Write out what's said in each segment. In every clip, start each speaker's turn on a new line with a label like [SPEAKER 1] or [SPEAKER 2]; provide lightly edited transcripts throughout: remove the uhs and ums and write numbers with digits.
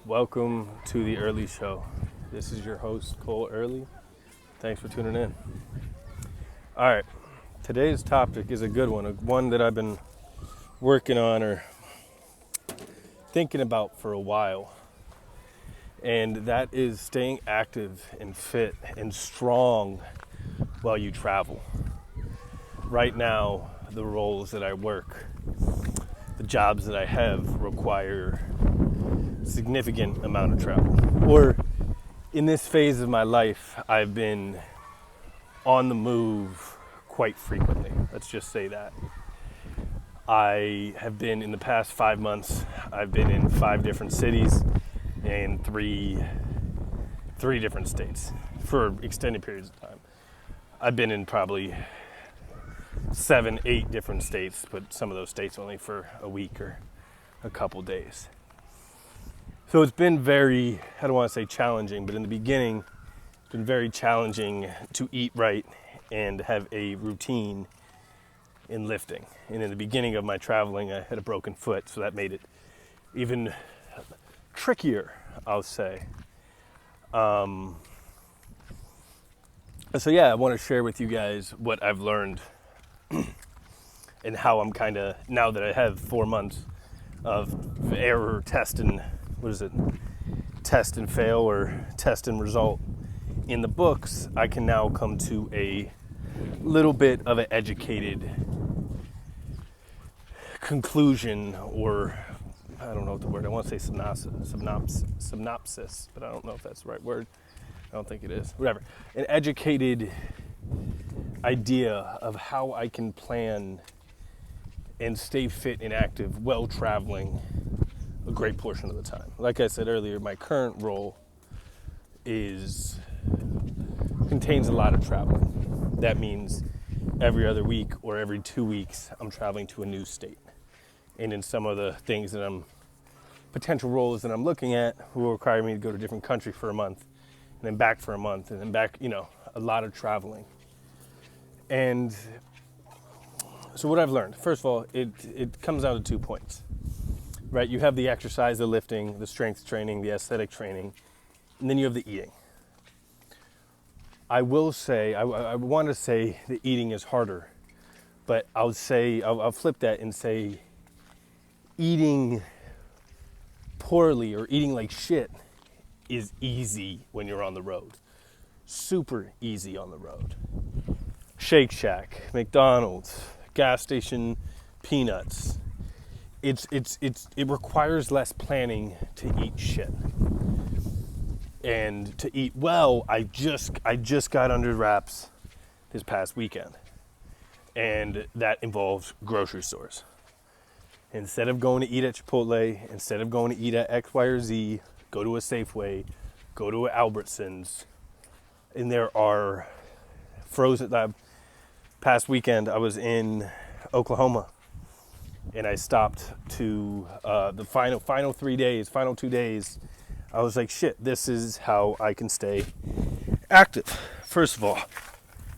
[SPEAKER 1] Welcome to the Earley Show. This is your host, Cole Earley. Thanks for tuning in. All right, today's topic is a good one that I've been working on or thinking about for a while. And that is staying active and fit and strong while you travel. Right now, the roles that I work, the jobs that I have require significant amount of travel. Or in this phase of my life, I've been on the move quite frequently. Let's just say that. I have been in the past 5 months, I've been in 5 different cities and three different states for extended periods of time. I've been in probably 7, 8 different states, but some of those states only for a week or a couple days. So it's been very, I don't want to say challenging, but in the beginning, it's been very challenging to eat right and have a routine in lifting. And in the beginning of my traveling, I had a broken foot, so that made it even trickier, I'll say. So yeah, I want to share with you guys what I've learned and how I'm kind of, now that I have 4 months of error, test and test and fail or test and result in the books, I can now come to a little bit of an educated conclusion, or I don't know what the word, I want to say synopsis, but I don't know if that's the right word. I don't think it is. Whatever. An educated idea of how I can plan and stay fit and active while traveling a great portion of the time. Like I said earlier, my current role contains a lot of traveling. That means every other week or every 2 weeks, I'm traveling to a new state. And in some of the things that potential roles that I'm looking at will require me to go to a different country for a month, and then back for a month, and then back, a lot of traveling. And so what I've learned, first of all, it comes down to 2 points. Right, you have the exercise, the lifting, the strength training, the aesthetic training, and then you have the eating. I will say, I want to say the eating is harder, but I'll flip that and say eating poorly or eating like shit is easy when you're on the road. Super easy on the road. Shake Shack, McDonald's, gas station peanuts. It requires less planning to eat shit. And to eat well, I just got under wraps this past weekend. And that involves grocery stores. Instead of going to eat at Chipotle, instead of going to eat at X, Y, or Z, go to a Safeway, go to an Albertsons. And there are frozen. Past weekend, I was in Oklahoma. And I stopped to the final 2 days. I was like, shit, this is how I can stay active. First of all,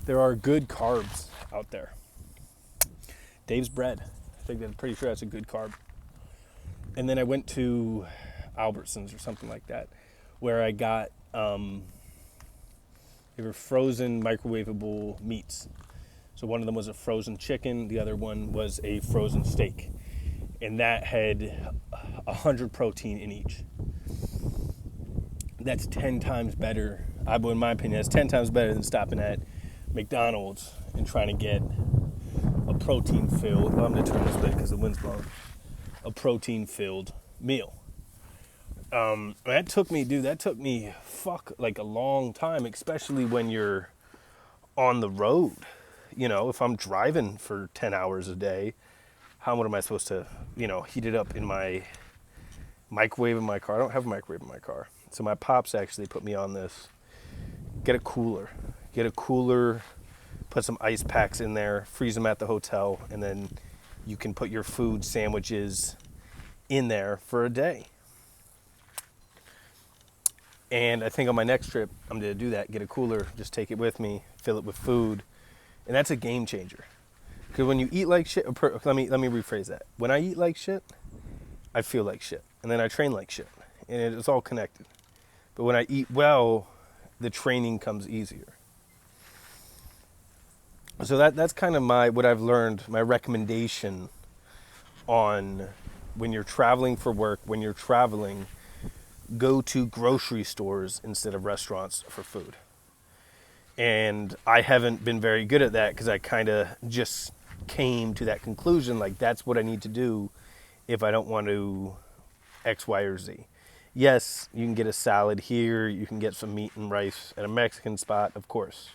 [SPEAKER 1] there are good carbs out there. Dave's bread. I'm pretty sure that's a good carb. And then I went to Albertsons or something like that, where I got, they were frozen microwavable meats. So one of them was a frozen chicken, the other one was a frozen steak. And that had 100 protein in each. That's 10 times better, in my opinion, that's 10 times better than stopping at McDonald's and trying to get a protein-filled, I'm going to turn this way because the wind's blowing, a protein-filled meal. That took me like a long time, especially when you're on the road. If I'm driving for 10 hours a day, what am I supposed to, heat it up in my microwave in my car? I don't have a microwave in my car. So my pops actually put me on this. Get a cooler, put some ice packs in there, freeze them at the hotel, and then you can put your food sandwiches in there for a day. And I think on my next trip, I'm going to do that, get a cooler, just take it with me, fill it with food. And that's a game changer. Because when you eat like shit, let me rephrase that. When I eat like shit, I feel like shit. And then I train like shit. and it's all connected. But when I eat well, the training comes easier. So that's kind of what I've learned, my recommendation on when you're traveling for work, when you're traveling, go to grocery stores instead of restaurants for food. And I haven't been very good at that because I kind of just came to that conclusion, like that's what I need to do if I don't want to X, Y, or Z. Yes, you can get a salad here, you can get some meat and rice at a Mexican spot, of course.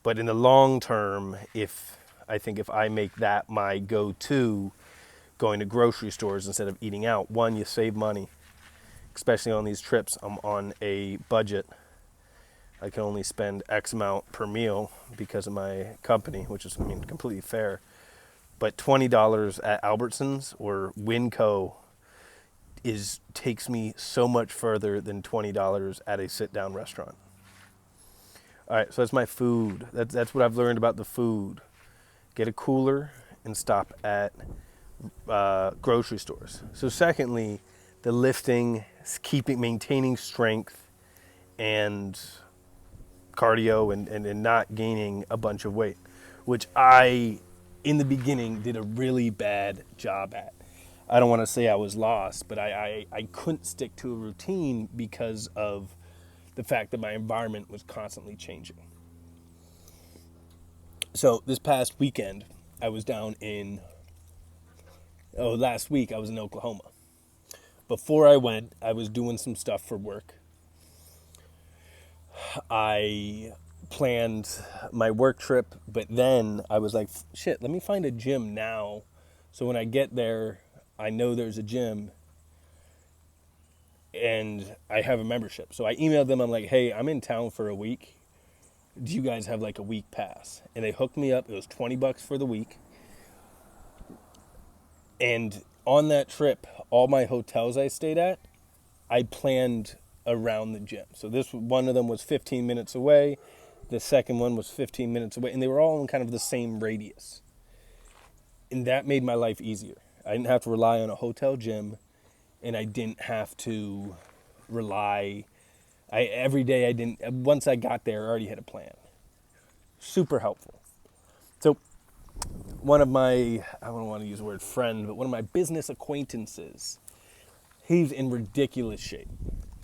[SPEAKER 1] But in the long term, if I make that my go-to, going to grocery stores instead of eating out, one, you save money, especially on these trips. I'm on a budget. I can only spend X amount per meal because of my company, which is, completely fair. But $20 at Albertsons or Winco takes me so much further than $20 at a sit-down restaurant. All right, so that's my food. That's what I've learned about the food. Get a cooler and stop at grocery stores. So secondly, the lifting, maintaining strength and cardio and not gaining a bunch of weight, which I, in the beginning, did a really bad job at. I don't want to say I was lost, but I couldn't stick to a routine because of the fact that my environment was constantly changing. So this past weekend, I was last week I was in Oklahoma. Before I went, I was doing some stuff for work. I planned my work trip, but then I was like, shit, let me find a gym now. So when I get there, I know there's a gym and I have a membership. So I emailed them. I'm like, hey, I'm in town for a week. Do you guys have like a week pass? And they hooked me up. It was $20 for the week. And on that trip, all my hotels I stayed at, I planned around the gym. So one of them was 15 minutes away. The second one was 15 minutes away. And they were all in kind of the same radius. And that made my life easier. I didn't have to rely on a hotel gym. And I didn't have to rely. Once I got there, I already had a plan. Super helpful. So one of my, I don't want to use the word friend, but one of my business acquaintances, he's in ridiculous shape,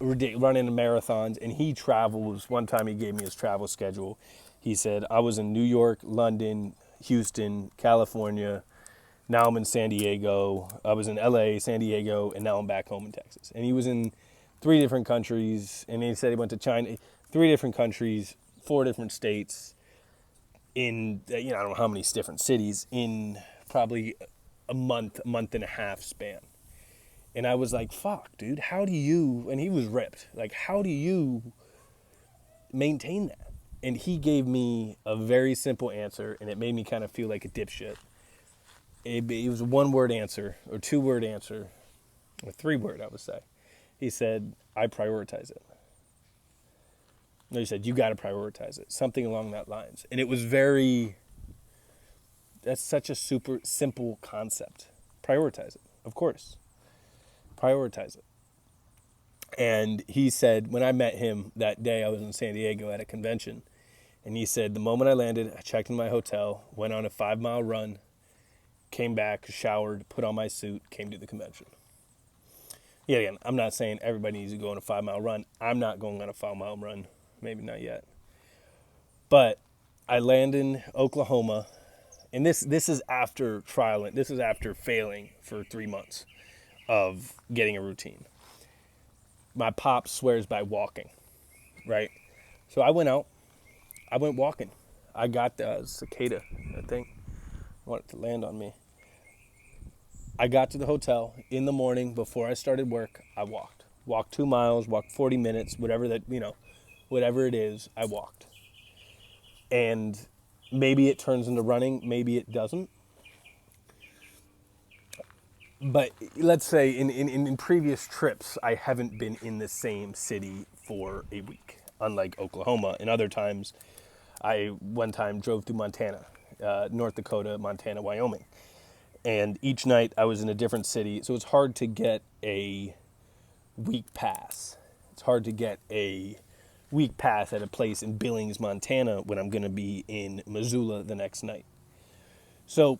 [SPEAKER 1] running marathons, and he travels. One time he gave me his travel schedule. He said, I was in New York, London, Houston, California. Now I'm in San Diego. I was in LA, San Diego, and now I'm back home in Texas. And he was in 3 different countries, and he said he went to China, 3 different countries, 4 different states, in, I don't know how many different cities, in probably a month and a half span. And I was like, fuck, dude, how do you, and he was ripped, like, how do you maintain that? And he gave me a very simple answer, and it made me kind of feel like a dipshit. It was a 1-word answer, or 2-word answer, or 3-word, I would say. He said, I prioritize it. No, he said, you got to prioritize it. Something along that lines. And it was that's such a super simple concept. Prioritize it, of course. Prioritize it. And he said, when I met him that day, I was in San Diego at a convention. And he said, the moment I landed, I checked in my hotel, went on a 5-mile run, came back, showered, put on my suit, came to the convention. Yeah, again, I'm not saying everybody needs to go on a 5-mile run. I'm not going on a 5-mile run. Maybe not yet. But I land in Oklahoma, and this is after trial. This is after failing for 3 months of getting a routine. My pop swears by walking, right? So I went out. I went walking. I got the cicada, I think. I wanted to land on me. I got to the hotel in the morning before I started work. I walked. Walked 2 miles, walked 40 minutes, whatever it is, I walked. And maybe it turns into running, maybe it doesn't. But let's say in previous trips, I haven't been in the same city for a week, unlike Oklahoma. And other times, I one time drove through Montana, North Dakota, Montana, Wyoming. And each night I was in a different city, so it's hard to get a week pass. It's hard to get a week pass at a place in Billings, Montana when I'm going to be in Missoula the next night. So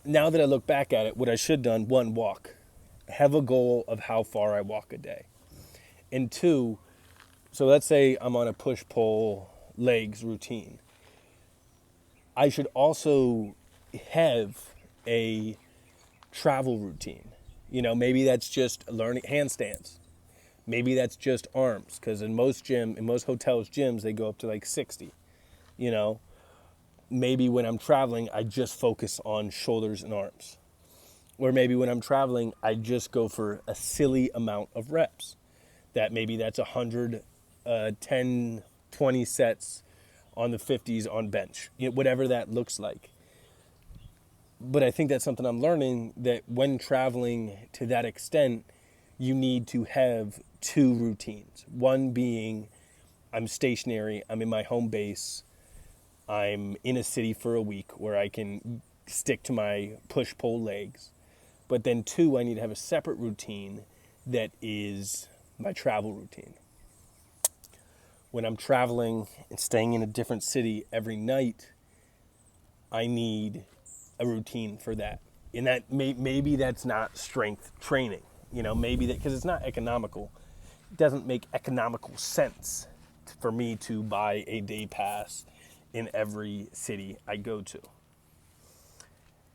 [SPEAKER 1] now that I look back at it, what I should have done, one, walk. Have a goal of how far I walk a day. And two, so let's say I'm on a push-pull legs routine. I should also have a travel routine. Maybe that's just learning handstands. Maybe that's just arms, because in most hotels gyms, they go up to like 60. Maybe when I'm traveling, I just focus on shoulders and arms. Or maybe when I'm traveling, I just go for a silly amount of reps. Maybe that's 100, 10, 20 sets on the 50s on bench, whatever that looks like. But I think that's something I'm learning, that when traveling to that extent, you need to have two routines. One being I'm stationary, I'm in my home base, I'm in a city for a week where I can stick to my push-pull legs. But then two, I need to have a separate routine that is my travel routine. When I'm traveling and staying in a different city every night, I need a routine for that. And that maybe that's not strength training, maybe that, because it's not economical. It doesn't make economical sense for me to buy a day pass in every city I go to.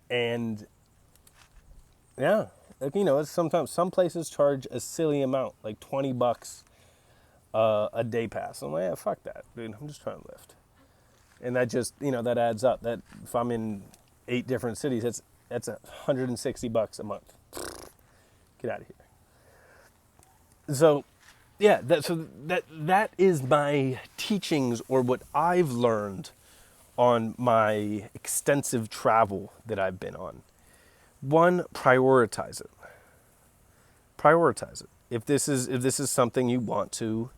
[SPEAKER 1] And yeah, sometimes some places charge a silly amount, like $20 a day pass. I'm like, yeah, fuck that, dude. I'm just trying to lift. And that just, that adds up. That if I'm in 8 different cities, that's $160 a month. Get out of here. So, yeah, that is my teachings, or what I've learned on my extensive travel that I've been on. One, prioritize it. Prioritize it. If this is something you want to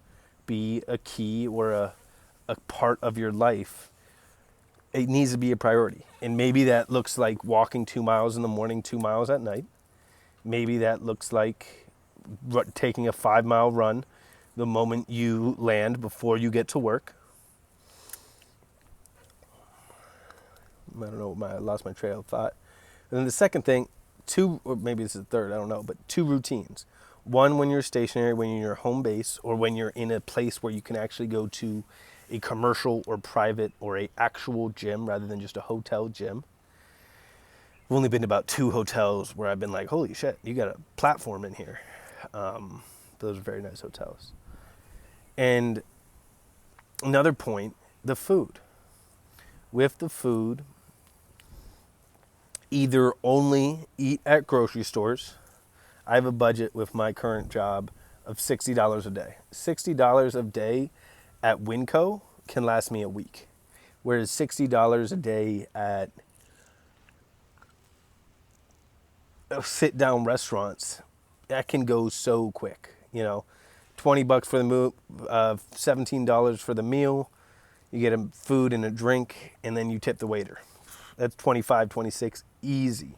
[SPEAKER 1] be a key or a part of your life, it needs to be a priority. And maybe that looks like walking 2 miles in the morning, 2 miles at night. Maybe that looks like taking a 5-mile run the moment you land before you get to work. I don't know, I lost my trail of thought. And then the second thing, or maybe this is the third, I don't know, but 2 routines. One, when you're stationary, when you're in your home base, or when you're in a place where you can actually go to a commercial or private or a actual gym rather than just a hotel gym. I've only been to about 2 hotels where I've been like, holy shit, you got a platform in here. Those are very nice hotels. And another point, the food. With the food, either only eat at grocery stores. I have a budget with my current job of $60 a day. $60 a day at Winco can last me a week. Whereas $60 a day at sit-down restaurants, that can go so quick. $20 for the meal, $17 for the meal. You get a food and a drink, and then you tip the waiter. That's $25, $26, easy.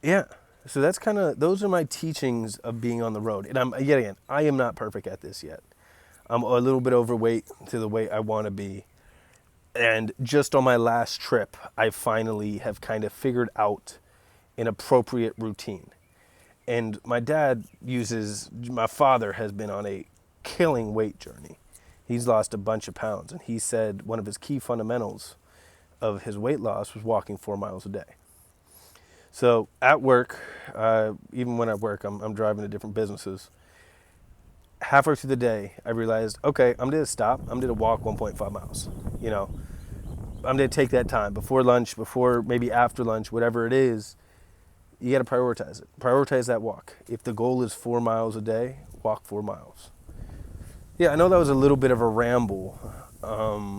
[SPEAKER 1] Yeah, so that's those are my teachings of being on the road. And I am not perfect at this yet. I'm a little bit overweight to the weight I want to be. And just on my last trip, I finally have kind of figured out an appropriate routine. And my father has been on a killing weight journey. He's lost a bunch of pounds. And he said one of his key fundamentals of his weight loss was walking 4 miles a day. So at work, even when I work, I'm driving to different businesses. Halfway through the day, I realized, okay, I'm going to stop. I'm going to walk 1.5 miles. I'm going to take that time before lunch, before maybe after lunch, whatever it is. You got to prioritize it. Prioritize that walk. If the goal is 4 miles a day, walk 4 miles. Yeah, I know that was a little bit of a ramble. I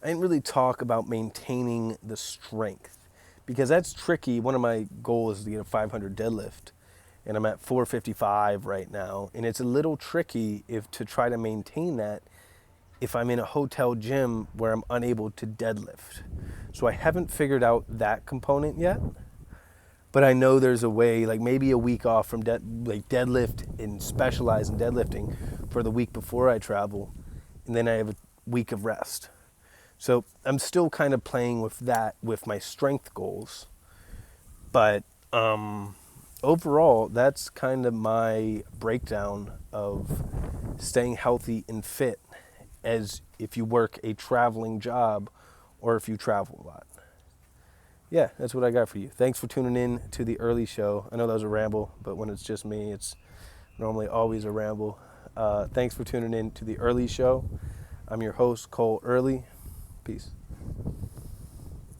[SPEAKER 1] didn't really talk about maintaining the strength because that's tricky. One of my goals is to get a 500 deadlift, and I'm at 455 right now. And it's a little tricky to try to maintain that if I'm in a hotel gym where I'm unable to deadlift. So I haven't figured out that component yet. But I know there's a way, like maybe a week off from like deadlift and specialize in deadlifting for the week before I travel, and then I have a week of rest. So I'm still kind of playing with that with my strength goals, but overall, that's kind of my breakdown of staying healthy and fit as if you work a traveling job or if you travel a lot. Yeah, that's what I got for you. Thanks for tuning in to the Early Show. I know that was a ramble, but when it's just me, it's normally always a ramble. Thanks for tuning in to the Early Show. I'm your host, Cole Earley. Peace.